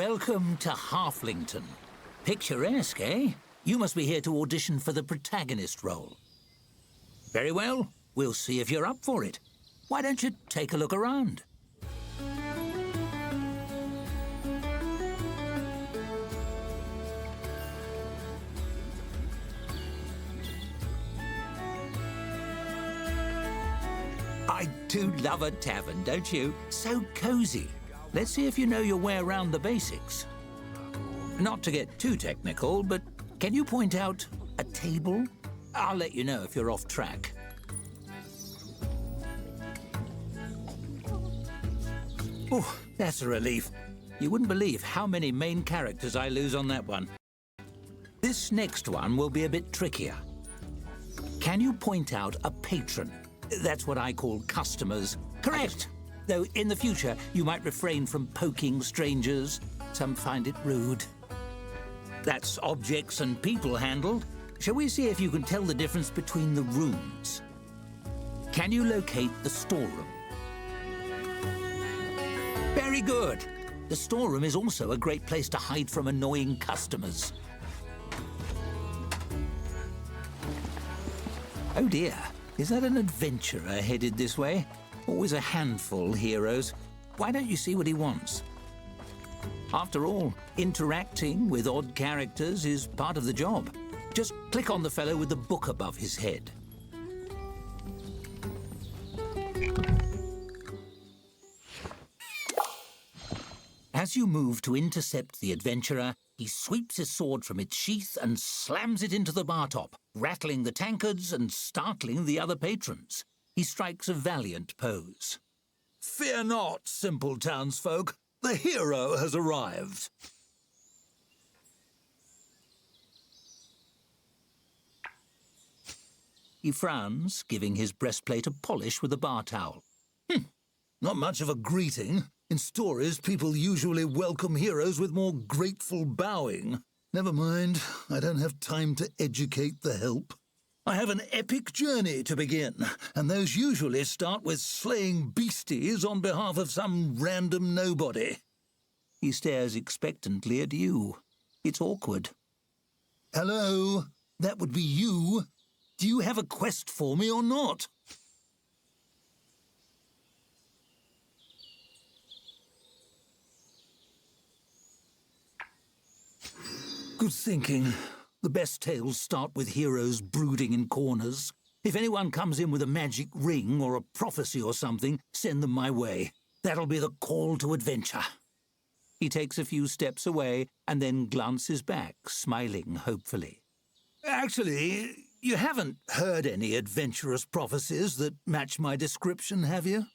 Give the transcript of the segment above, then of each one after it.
Welcome to Halflington. Picturesque, eh? You must be here to audition for the protagonist role. Very well, we'll see if you're up for it. Why don't you take a look around? I do love a tavern, don't you? So cozy. Let's see if you know your way around the basics. Not to get too technical, but can you point out a table? I'll let you know if you're off track. Oh, that's a relief. You wouldn't believe how many main characters I lose on that one. This next one will be a bit trickier. Can you point out a patron? That's what I call customers. Correct! Though in the future, you might refrain from poking strangers. Some find it rude. That's objects and people handled. Shall we see if you can tell the difference between the rooms? Can you locate the storeroom? Very good. The storeroom is also a great place to hide from annoying customers. Oh dear, is that an adventurer headed this way? Always a handful, heroes. Why don't you see what he wants? After all, interacting with odd characters is part of the job. Just click on the fellow with the book above his head. As you move to intercept the adventurer, he sweeps his sword from its sheath and slams it into the bar top, rattling the tankards and startling the other patrons. He strikes a valiant pose. Fear not, simple townsfolk. The hero has arrived. He frowns, giving his breastplate a polish with a bar towel. Not much of a greeting. In stories, people usually welcome heroes with more grateful bowing. Never mind, I don't have time to educate the help. I have an epic journey to begin, and those usually start with slaying beasties on behalf of some random nobody. He stares expectantly at you. It's awkward. Hello, that would be you. Do you have a quest for me or not? Good thinking. The best tales start with heroes brooding in corners. If anyone comes in with a magic ring or a prophecy or something, send them my way. That'll be the call to adventure. He takes a few steps away and then glances back, smiling hopefully. Actually, you haven't heard any adventurous prophecies that match my description, have you?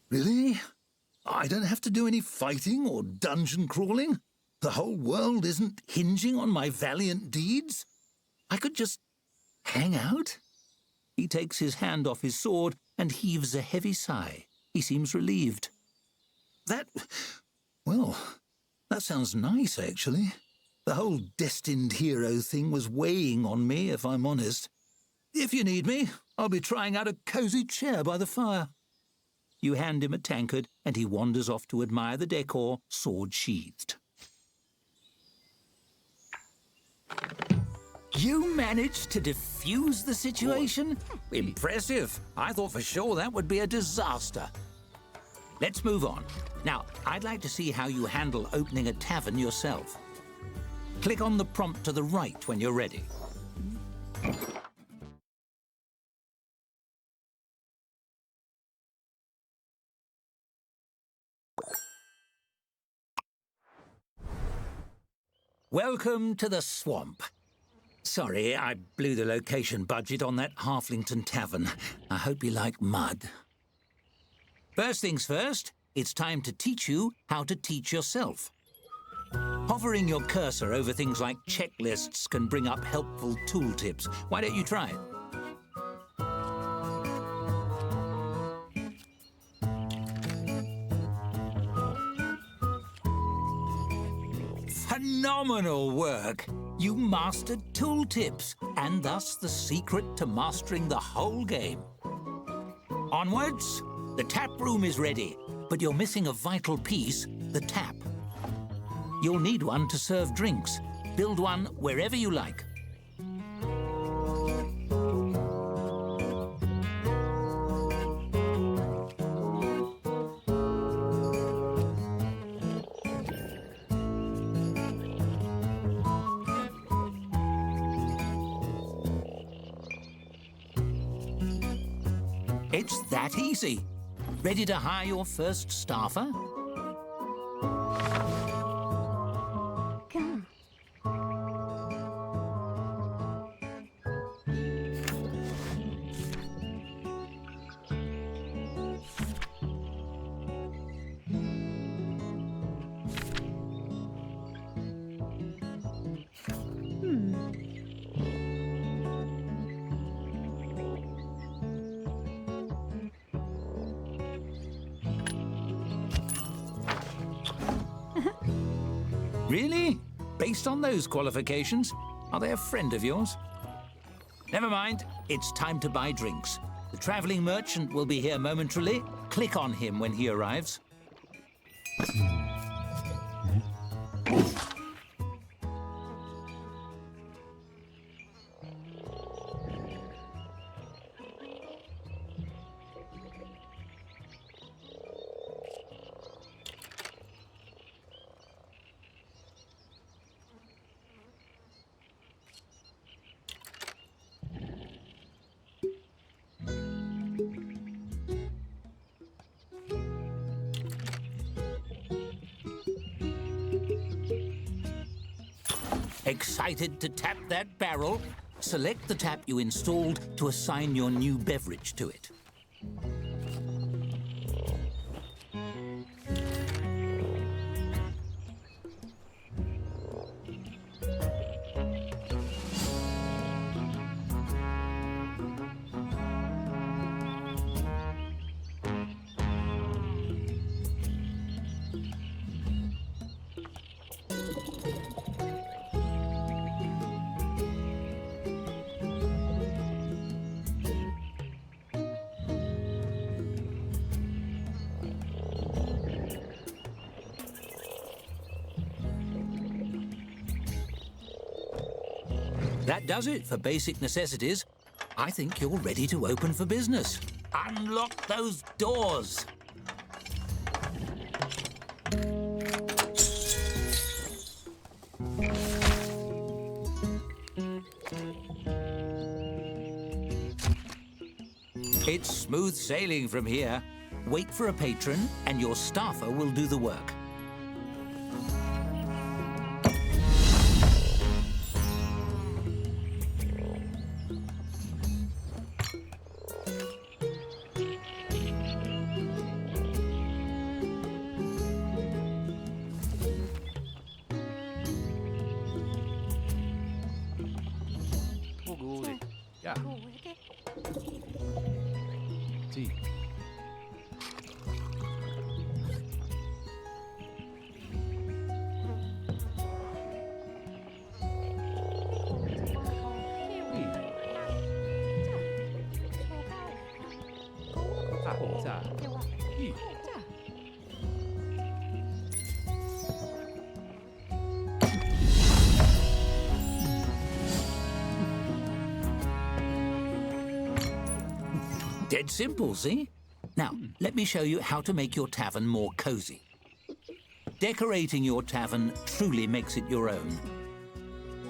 Really? I don't have to do any fighting or dungeon crawling? The whole world isn't hinging on my valiant deeds? I could just hang out? He takes his hand off his sword and heaves a heavy sigh. He seems relieved. Well, that sounds nice, actually. The whole destined hero thing was weighing on me, if I'm honest. If you need me, I'll be trying out a cozy chair by the fire. You hand him a tankard, and he wanders off to admire the decor, sword sheathed. You managed to defuse the situation? Impressive. I thought for sure that would be a disaster. Let's move on. Now, I'd like to see how you handle opening a tavern yourself. Click on the prompt to the right when you're ready. Welcome to the swamp. Sorry, I blew the location budget on that Halflington tavern. I hope you like mud. First things first, it's time to teach you how to teach yourself. Hovering your cursor over things like checklists can bring up helpful tooltips. Why don't you try it? Phenomenal work! You mastered tooltips, and thus the secret to mastering the whole game. Onwards! The tap room is ready, but you're missing a vital piece, the tap. You'll need one to serve drinks. Build one wherever you like. It's that easy. Ready to hire your first staffer? Really? Based on those qualifications? Are they a friend of yours? Never mind. It's time to buy drinks. The traveling merchant will be here momentarily. Click on him when he arrives. Excited to tap that barrel? Select the tap you installed to assign your new beverage to it. That does it for basic necessities. I think you're ready to open for business. Unlock those doors. It's smooth sailing from here. Wait for a patron and your staffer will do the work. Yeah. Sì. Dead simple, see? Now, let me show you how to make your tavern more cozy. Decorating your tavern truly makes it your own.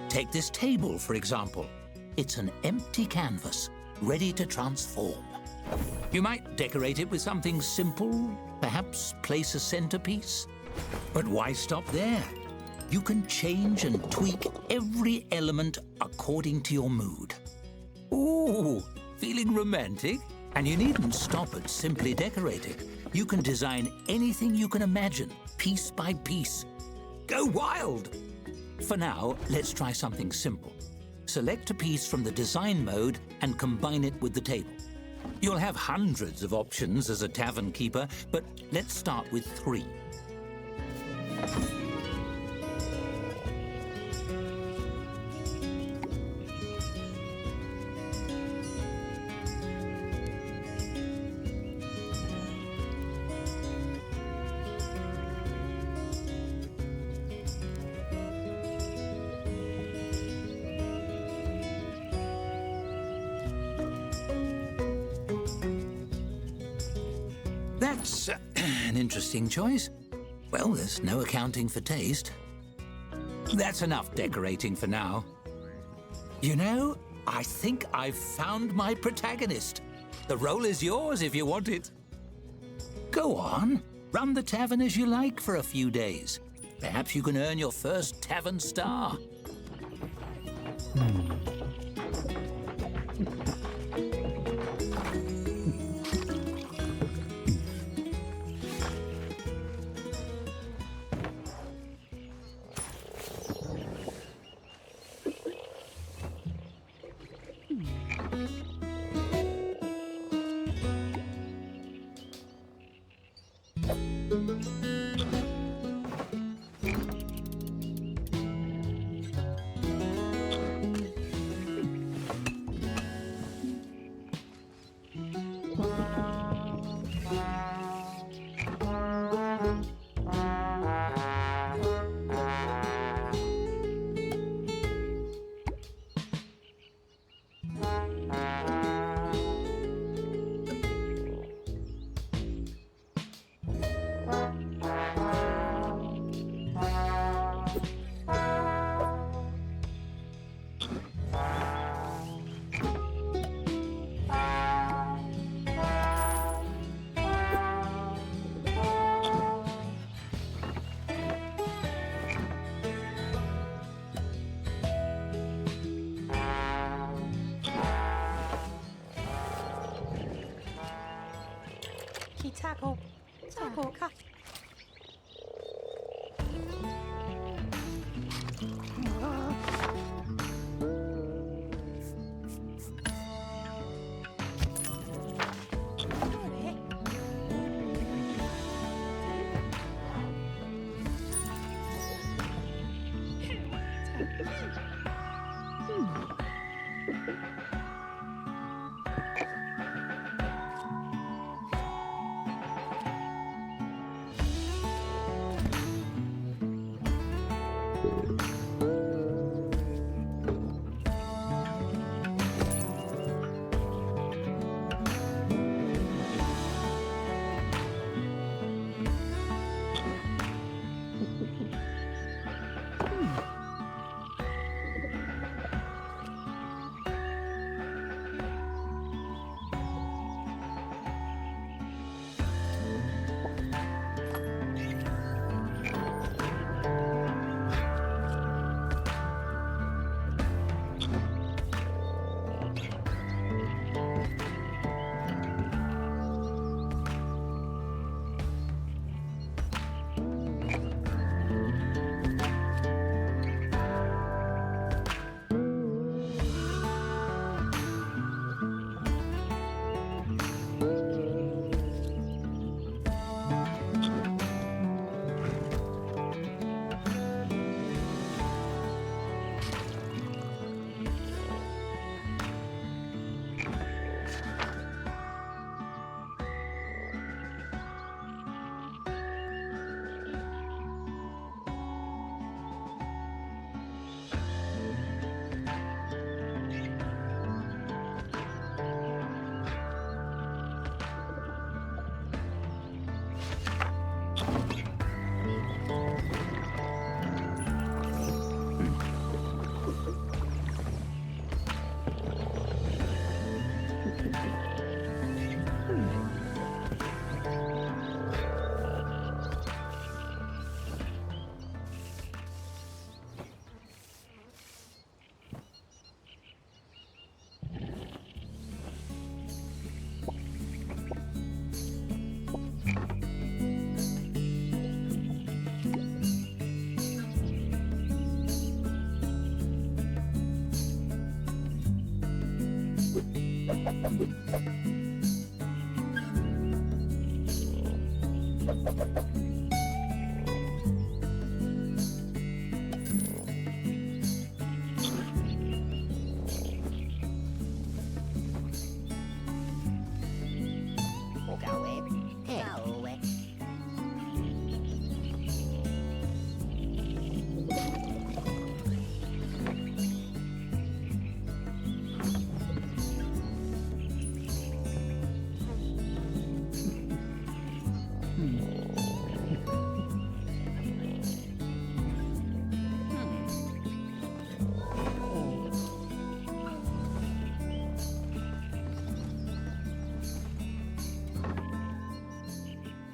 Take this table, for example. It's an empty canvas, ready to transform. You might decorate it with something simple, perhaps place a centerpiece. But why stop there? You can change and tweak every element according to your mood. Ooh, feeling romantic? And you needn't stop at simply decorating. You can design anything you can imagine, piece by piece. Go wild! For now, let's try something simple. Select a piece from the design mode and combine it with the table. You'll have hundreds of options as a tavern keeper, but let's start with 3. That's an interesting choice. Well, there's no accounting for taste. That's enough decorating for now. You know, I think I've found my protagonist. The role is yours if you want it. Go on, run the tavern as you like for a few days. Perhaps you can earn your first tavern star. Tackle, tackle, cut.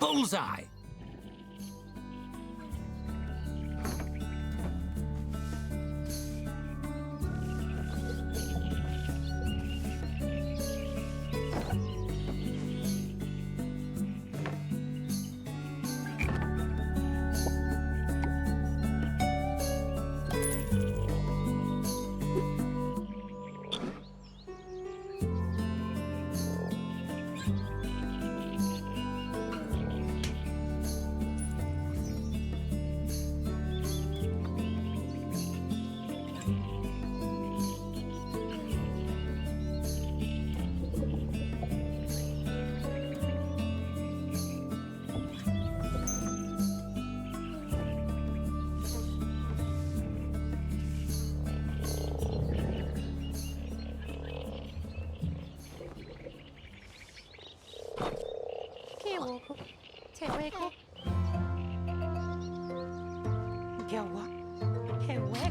Bullseye! 키우고 제외고 겨워 해외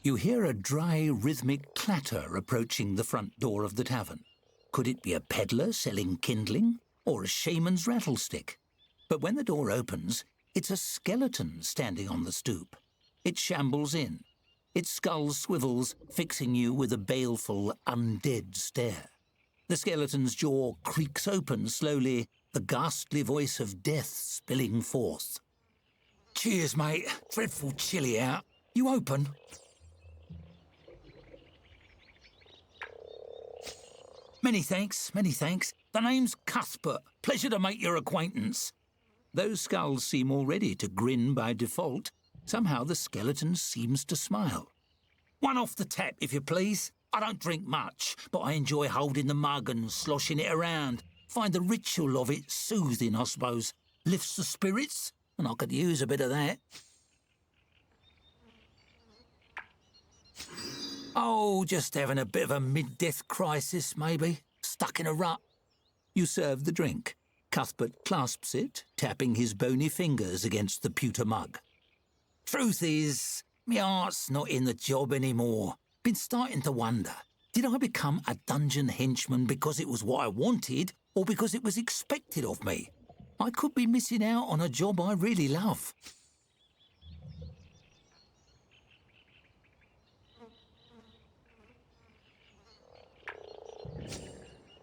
You hear a dry, rhythmic clatter approaching the front door of the tavern. Could it be a peddler selling kindling or a shaman's rattlestick? But when the door opens, it's a skeleton standing on the stoop. It shambles in. Its skull swivels, fixing you with a baleful, undead stare. The skeleton's jaw creaks open slowly, the ghastly voice of death spilling forth. Cheers, mate. Dreadful chilly out. You open? Many thanks, many thanks. The name's Cuthbert. Pleasure to make your acquaintance. Those skulls seem already to grin by default. Somehow the skeleton seems to smile. One off the tap, if you please. I don't drink much, but I enjoy holding the mug and sloshing it around. Find the ritual of it soothing, I suppose. Lifts the spirits, and I could use a bit of that. Oh, just having a bit of a mid-death crisis, maybe. Stuck in a rut. You serve the drink. Cuthbert clasps it, tapping his bony fingers against the pewter mug. Truth is, me heart's not in the job anymore. Been starting to wonder, did I become a dungeon henchman because it was what I wanted, or because it was expected of me? I could be missing out on a job I really love.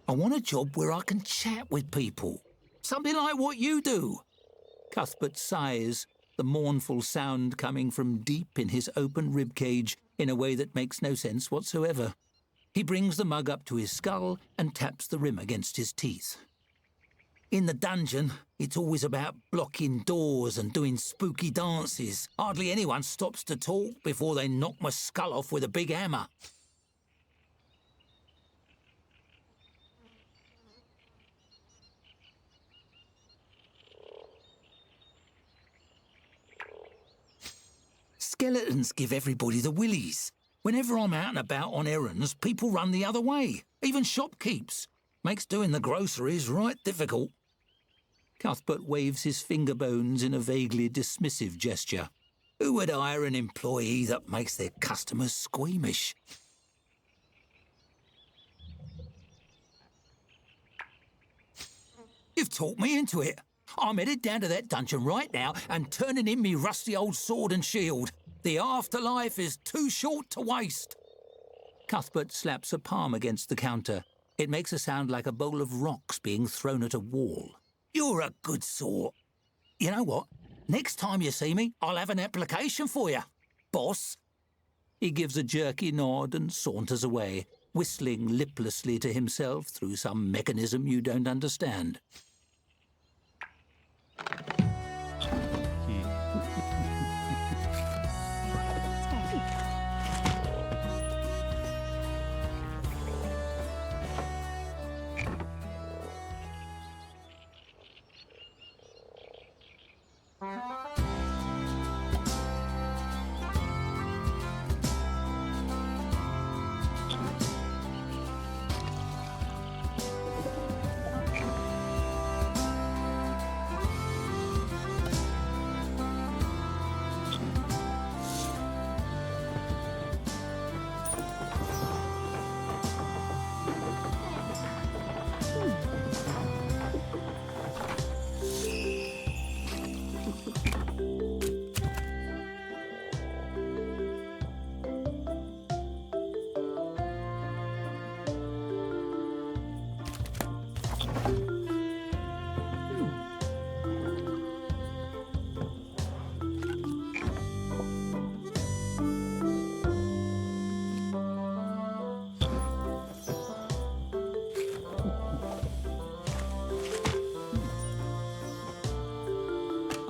I want a job where I can chat with people. Something like what you do. Cuthbert sighs, the mournful sound coming from deep in his open ribcage in a way that makes no sense whatsoever. He brings the mug up to his skull and taps the rim against his teeth. In the dungeon, it's always about blocking doors and doing spooky dances. Hardly anyone stops to talk before they knock my skull off with a big hammer. Skeletons give everybody the willies. Whenever I'm out and about on errands, people run the other way, even shopkeeps. Makes doing the groceries right difficult. Cuthbert waves his finger bones in a vaguely dismissive gesture. Who would hire an employee that makes their customers squeamish? You've talked me into it. I'm headed down to that dungeon right now and turning in me rusty old sword and shield. The afterlife is too short to waste. Cuthbert slaps a palm against the counter. It makes a sound like a bowl of rocks being thrown at a wall. You're a good sort. You know what? Next time you see me, I'll have an application for you, boss. He gives a jerky nod and saunters away, whistling liplessly to himself through some mechanism you don't understand.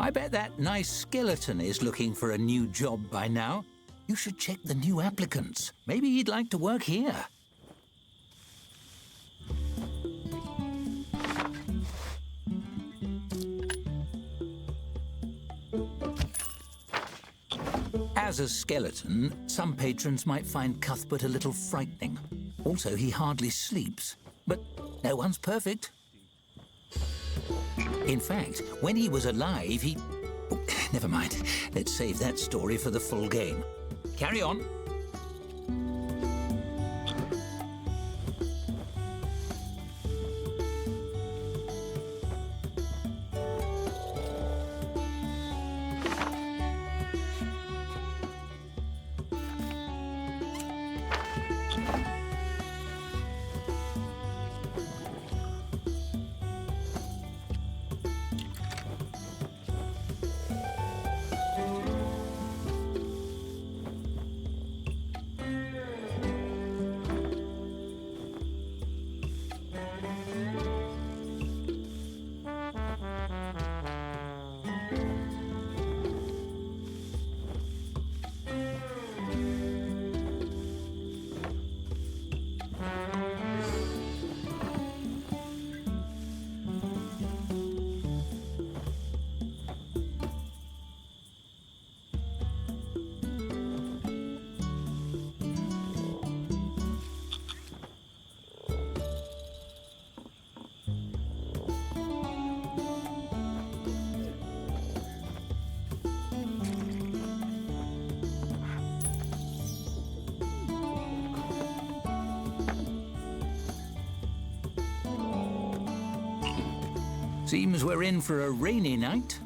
I bet that nice skeleton is looking for a new job by now. You should check the new applicants. Maybe he'd like to work here. As a skeleton, some patrons might find Cuthbert a little frightening. Also, he hardly sleeps. But no one's perfect. In fact, when he was alive, he... Oh, never mind. Let's save that story for the full game. Carry on. Seems we're in for a rainy night.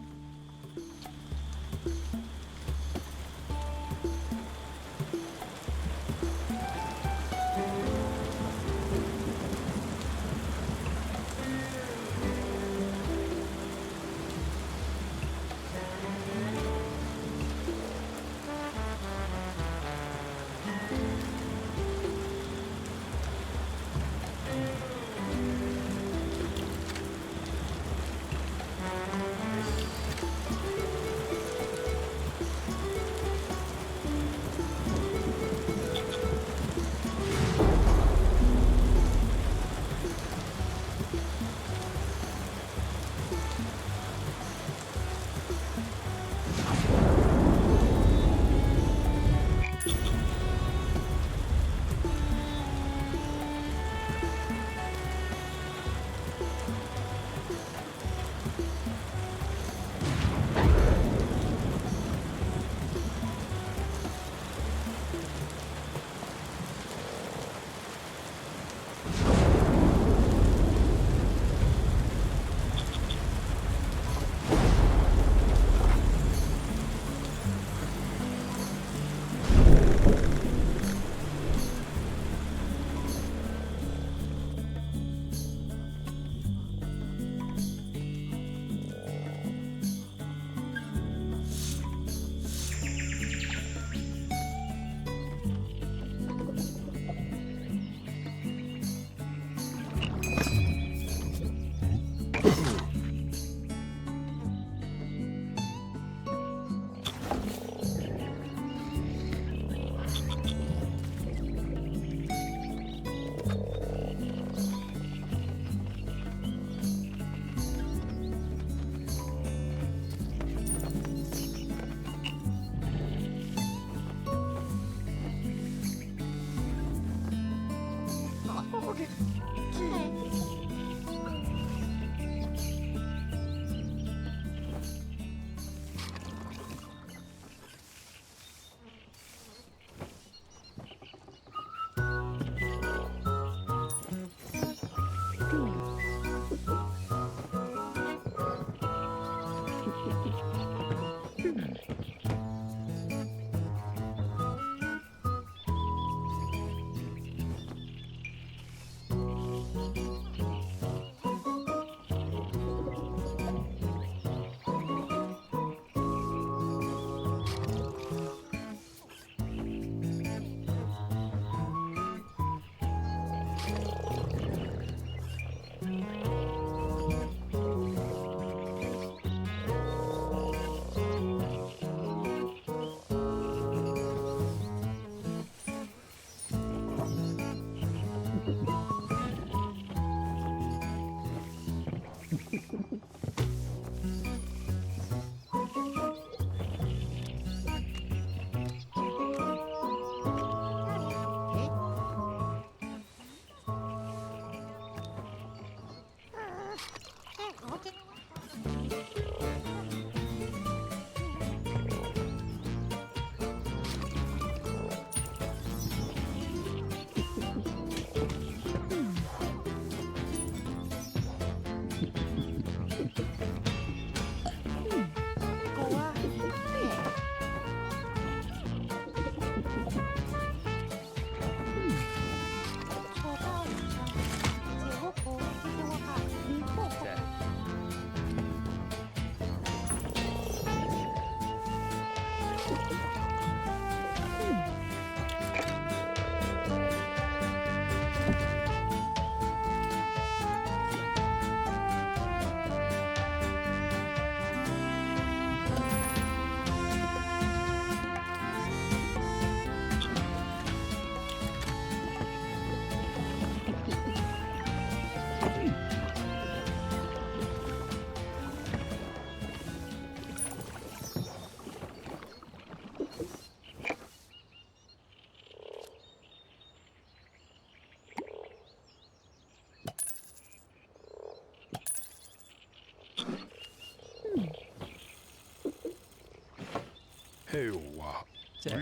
へよわ。じゃあ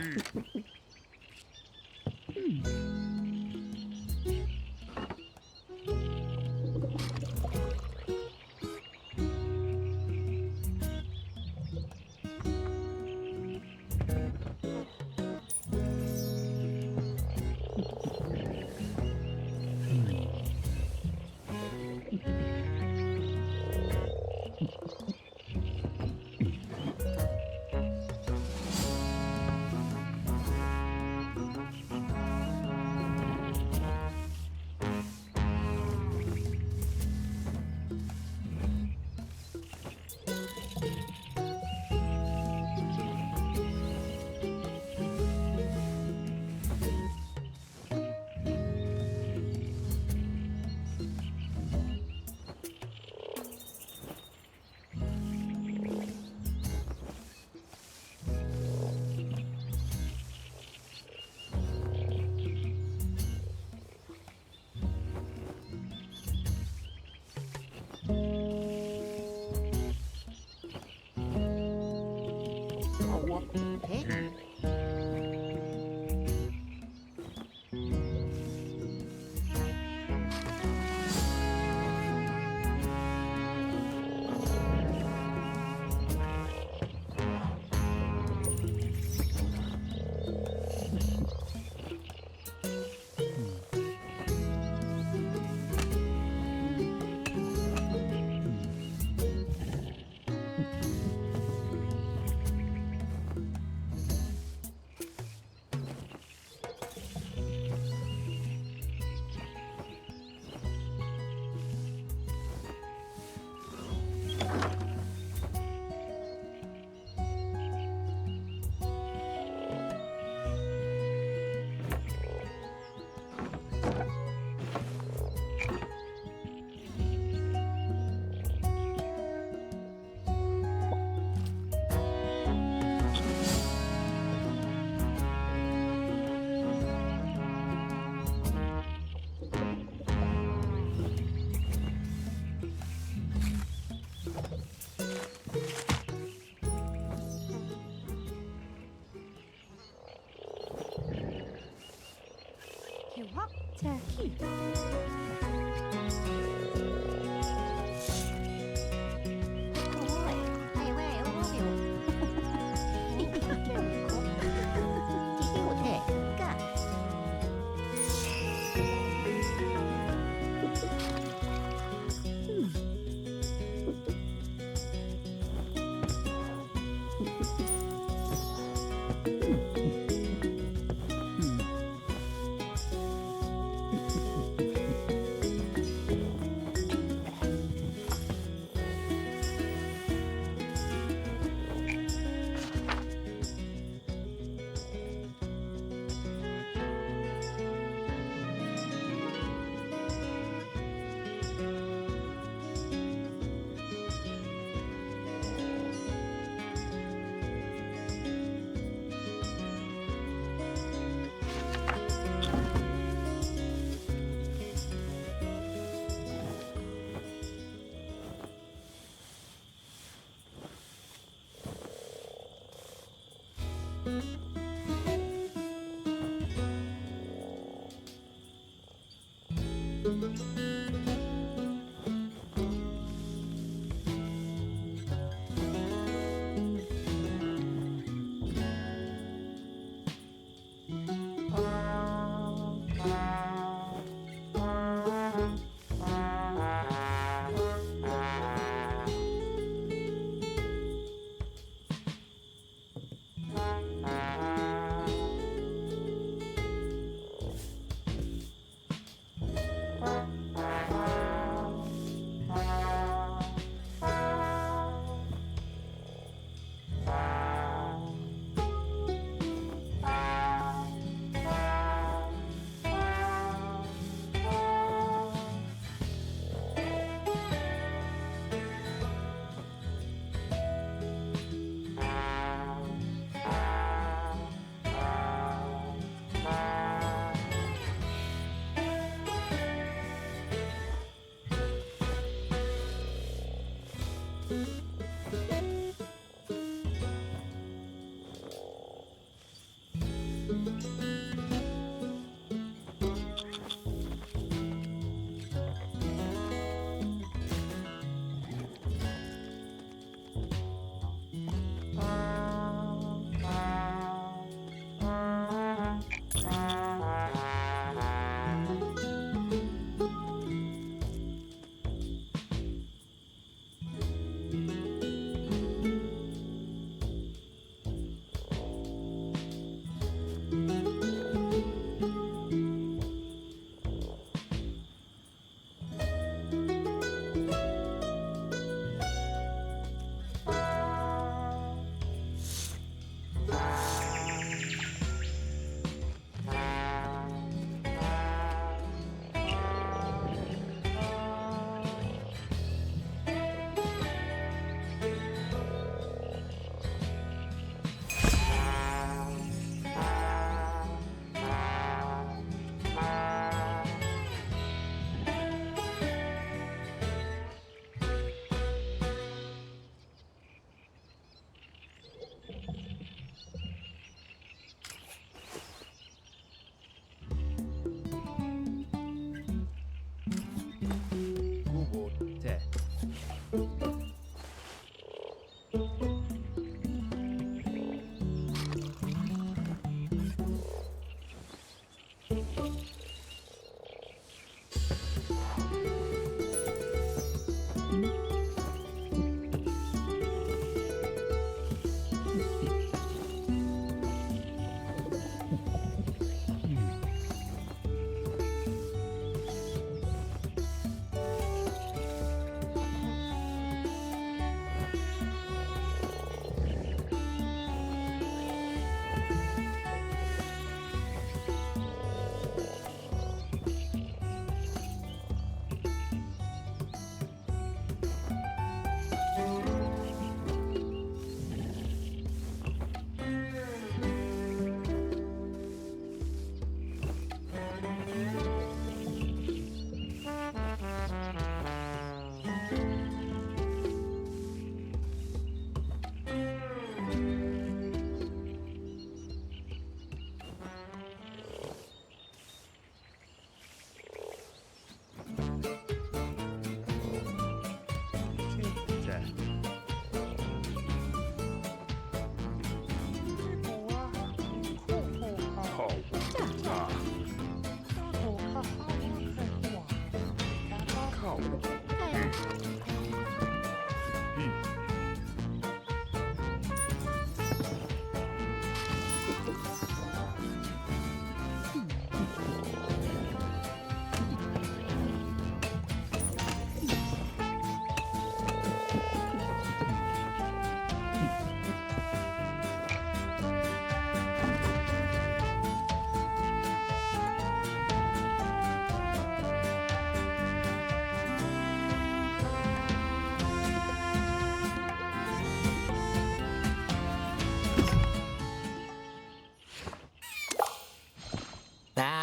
เอาวะเฮ้ย เ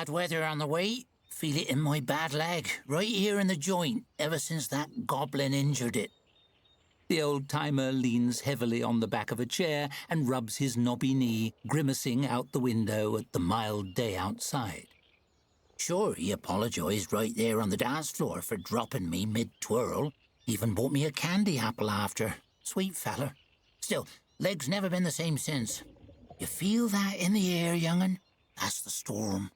Bad weather on the way. Feel it in my bad leg, right here in the joint, ever since that goblin injured it. The old-timer leans heavily on the back of a chair and rubs his knobby knee, grimacing out the window at the mild day outside. Sure, he apologised right there on the dance floor for dropping me mid-twirl. Even bought me a candy apple after. Sweet feller. Still, leg's never been the same since. You feel that in the air, young'un? That's the storm.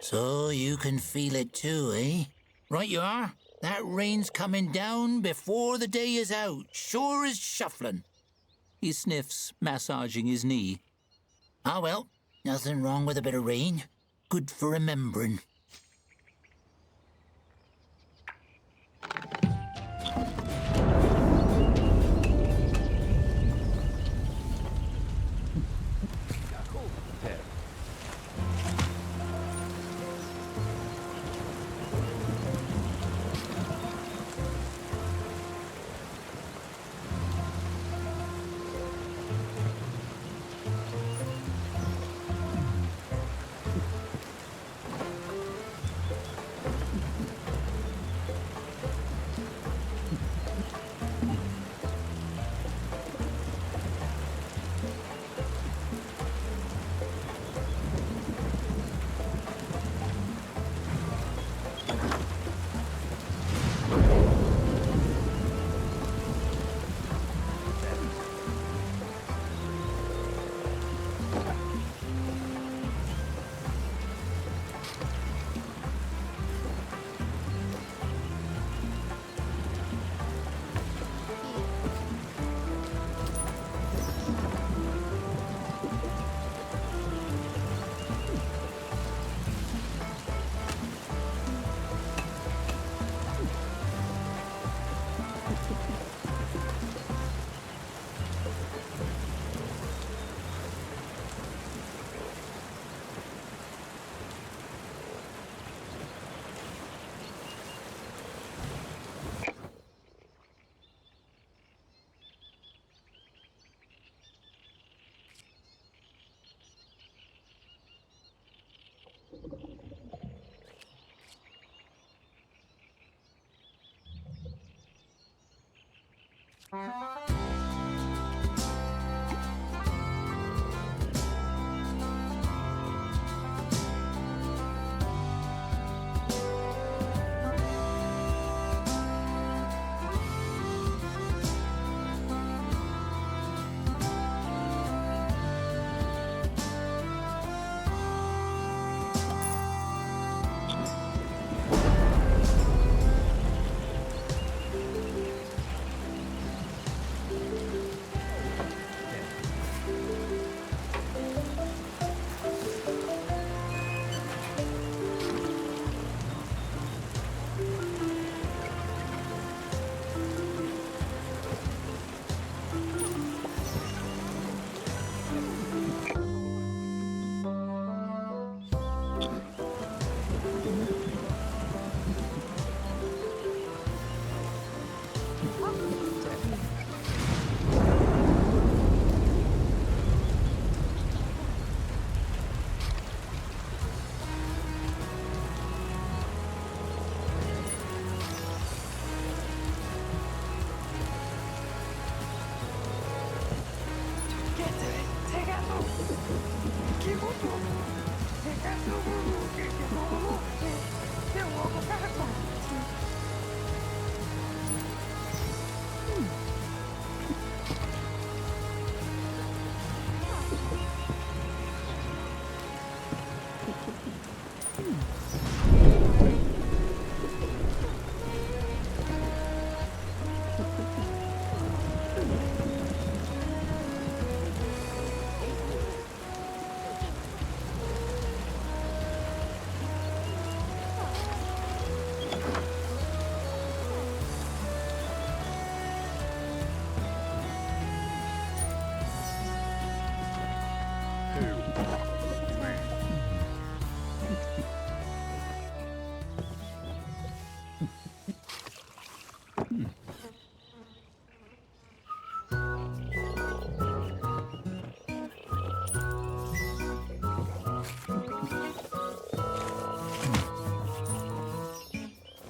So you can feel it too, eh? Right you are. That rain's coming down before the day is out, sure as shuffling. He sniffs, massaging his knee. Ah well, nothing wrong with a bit of rain. Good for remembering.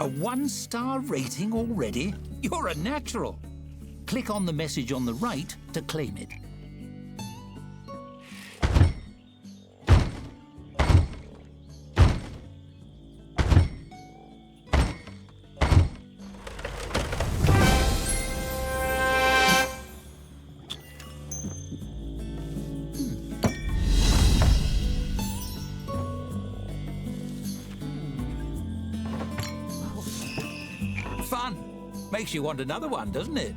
1-star rating already? You're a natural. Click on the message on the right to claim it. Fun. Makes you want another one, doesn't it?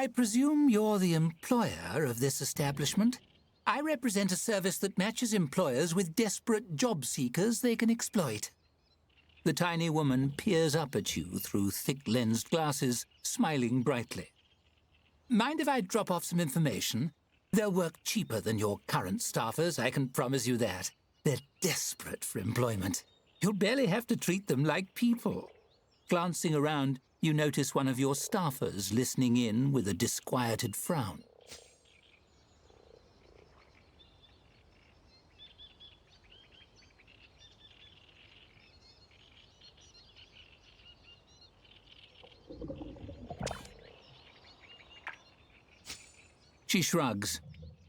I presume you're the employer of this establishment? I represent a service that matches employers with desperate job seekers they can exploit. The tiny woman peers up at you through thick-lensed glasses, smiling brightly. Mind if I drop off some information? They'll work cheaper than your current staffers, I can promise you that. They're desperate for employment. You'll barely have to treat them like people. Glancing around, you notice one of your staffers listening in with a disquieted frown. She shrugs.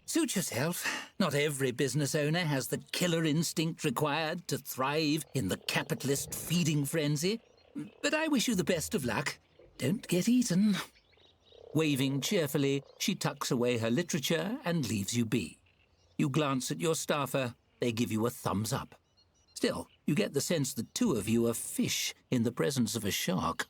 Suit yourself. Not every business owner has the killer instinct required to thrive in the capitalist feeding frenzy. But I wish you the best of luck. Don't get eaten. Waving cheerfully, she tucks away her literature and leaves you be. You glance at your staffer. They give you a thumbs up. Still, you get the sense the two of you are fish in the presence of a shark.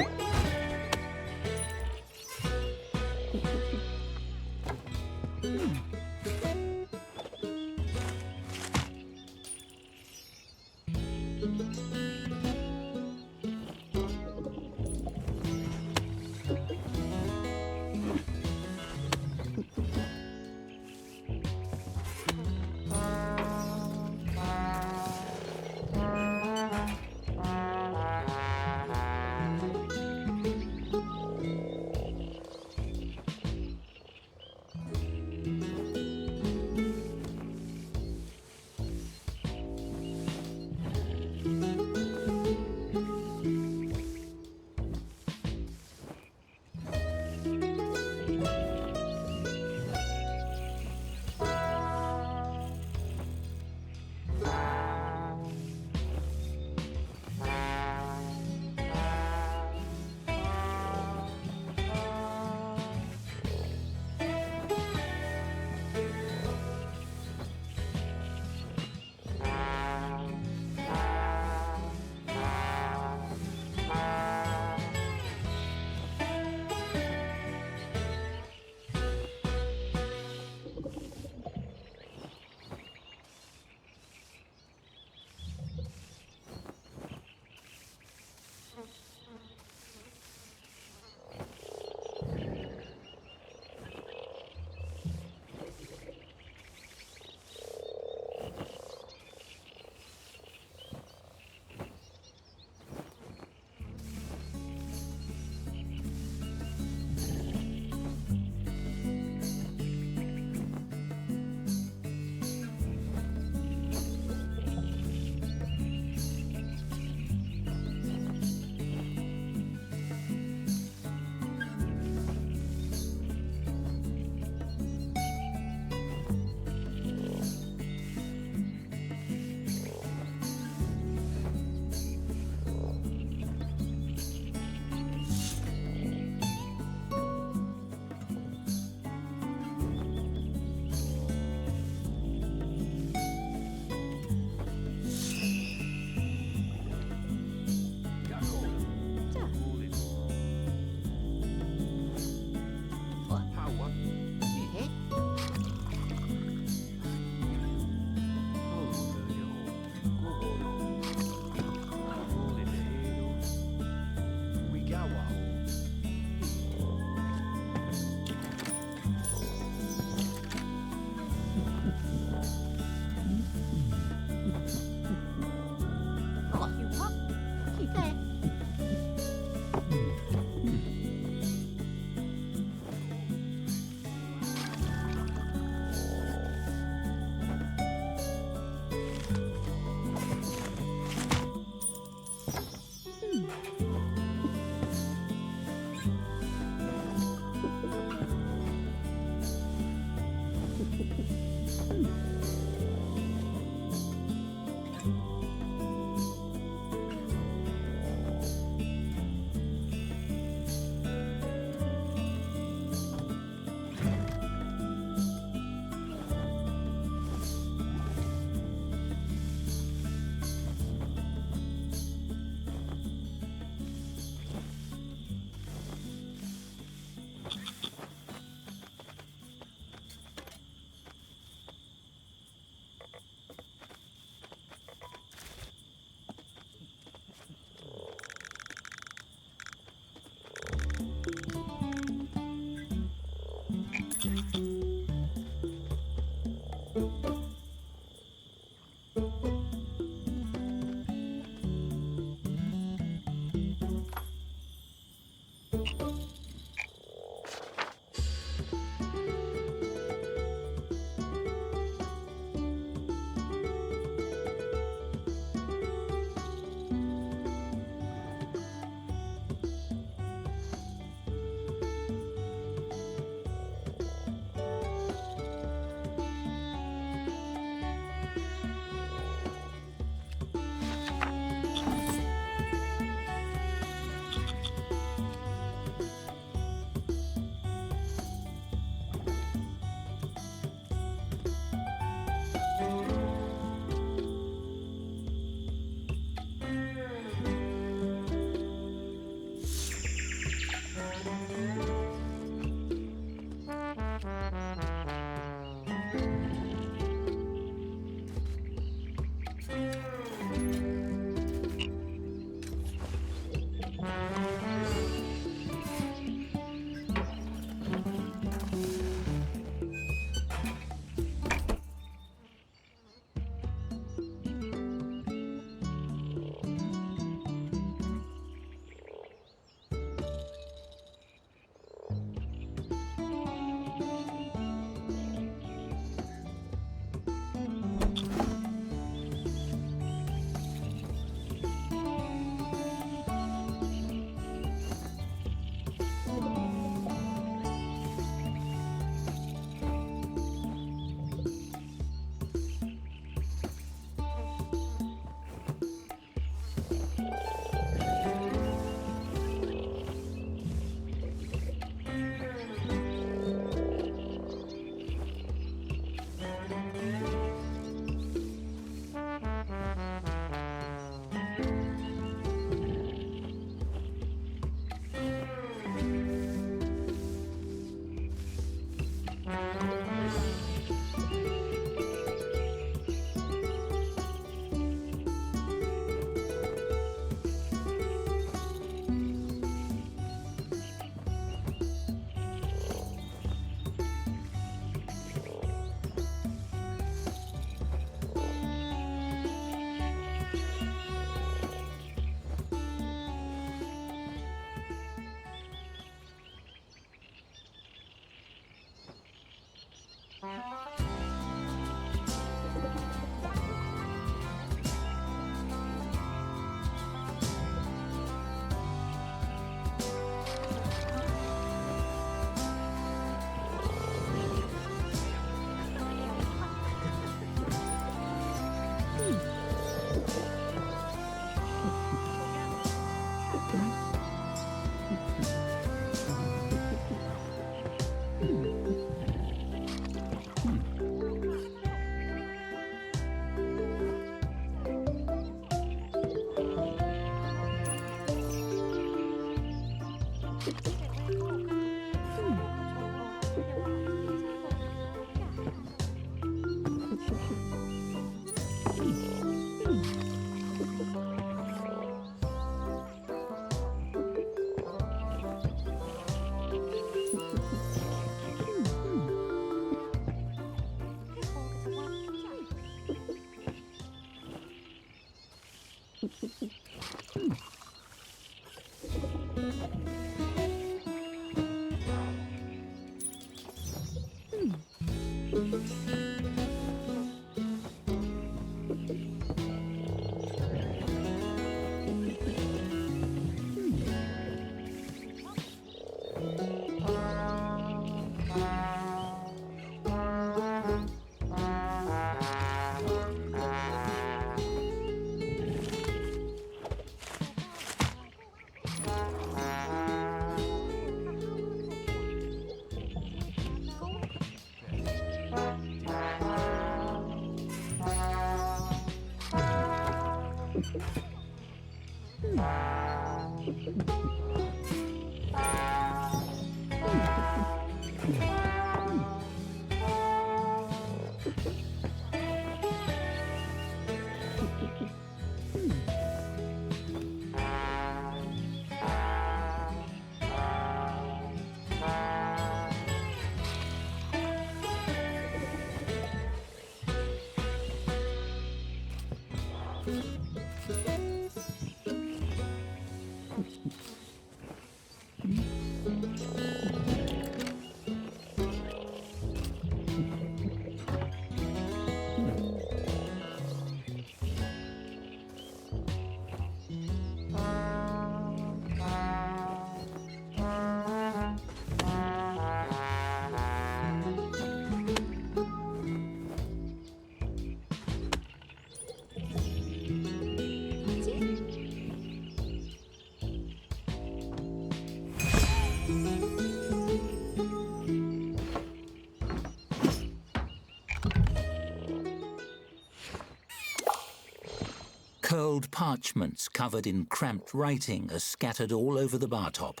Curled parchments covered in cramped writing are scattered all over the bar top.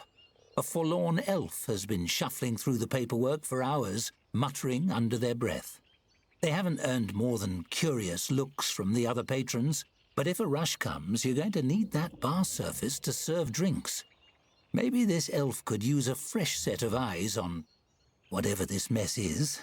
A forlorn elf has been shuffling through the paperwork for hours, muttering under their breath. They haven't earned more than curious looks from the other patrons, but if a rush comes, you're going to need that bar surface to serve drinks. Maybe this elf could use a fresh set of eyes on whatever this mess is.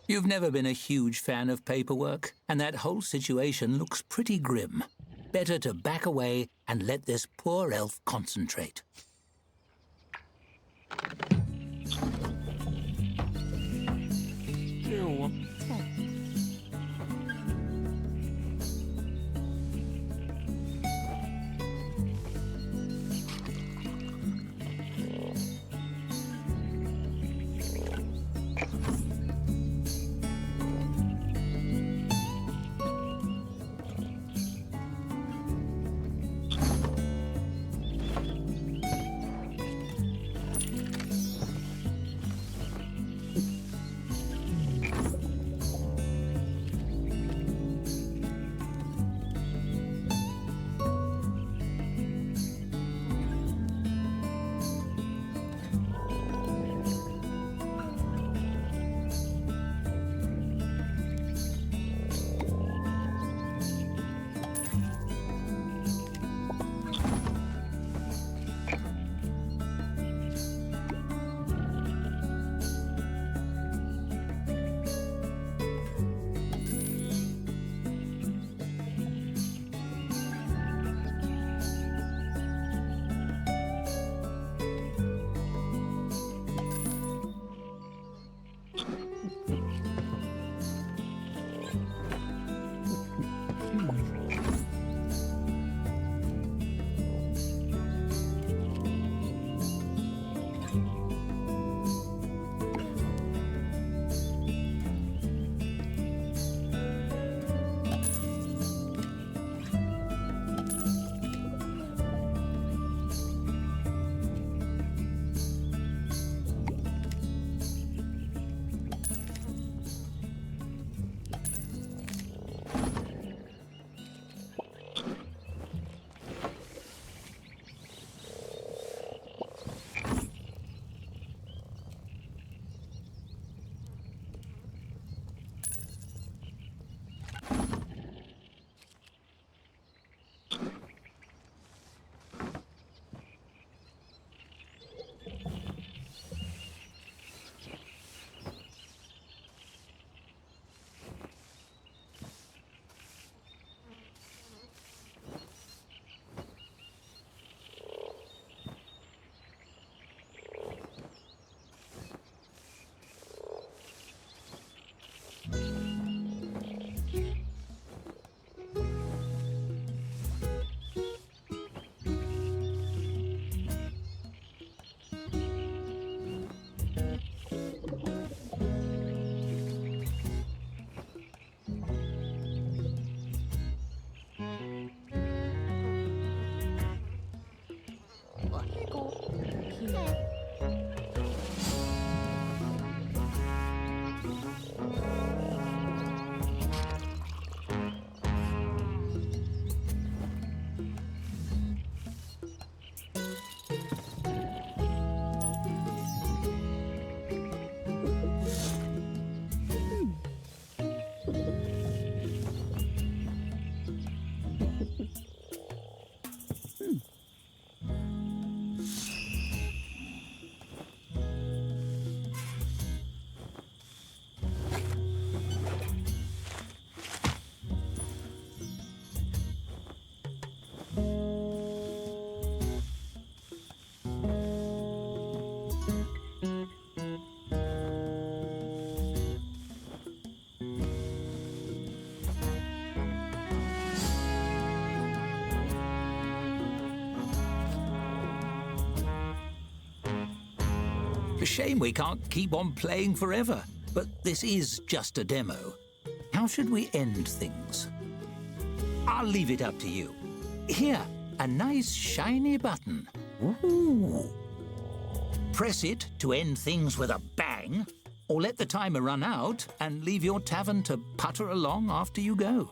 You've never been a huge fan of paperwork, and that whole situation looks pretty grim. Better to back away and let this poor elf concentrate. Ew. A shame we can't keep on playing forever, but this is just a demo. How should we end things? I'll leave it up to you. Here, a nice shiny button. Ooh. Press it to end things with a bang, or let the timer run out and leave your tavern to putter along after you go.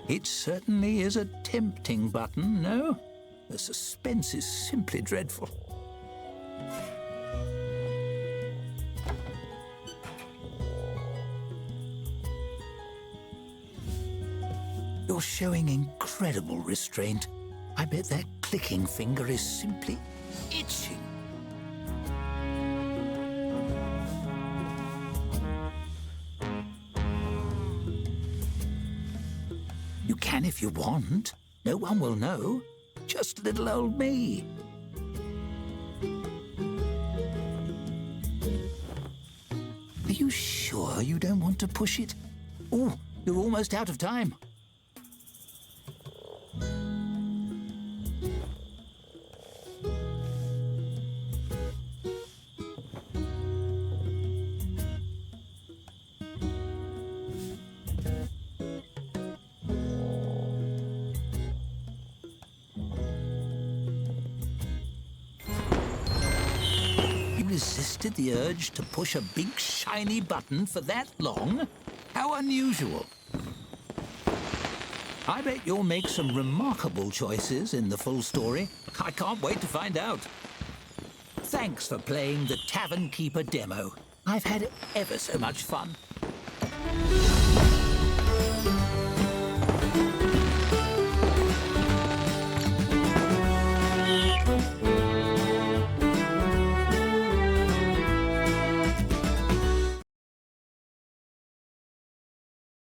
It certainly is a tempting button, no? The suspense is simply dreadful. You're showing incredible restraint. I bet that clicking finger is simply itching. You can if you want. No one will know. Just little old me. Are you sure you don't want to push it? Oh, you're almost out of time. Resisted the urge to push a big shiny button for that long? How unusual. I bet you'll make some remarkable choices in the full story. I can't wait to find out. Thanks for playing the Tavern Keeper demo. I've had ever so much fun.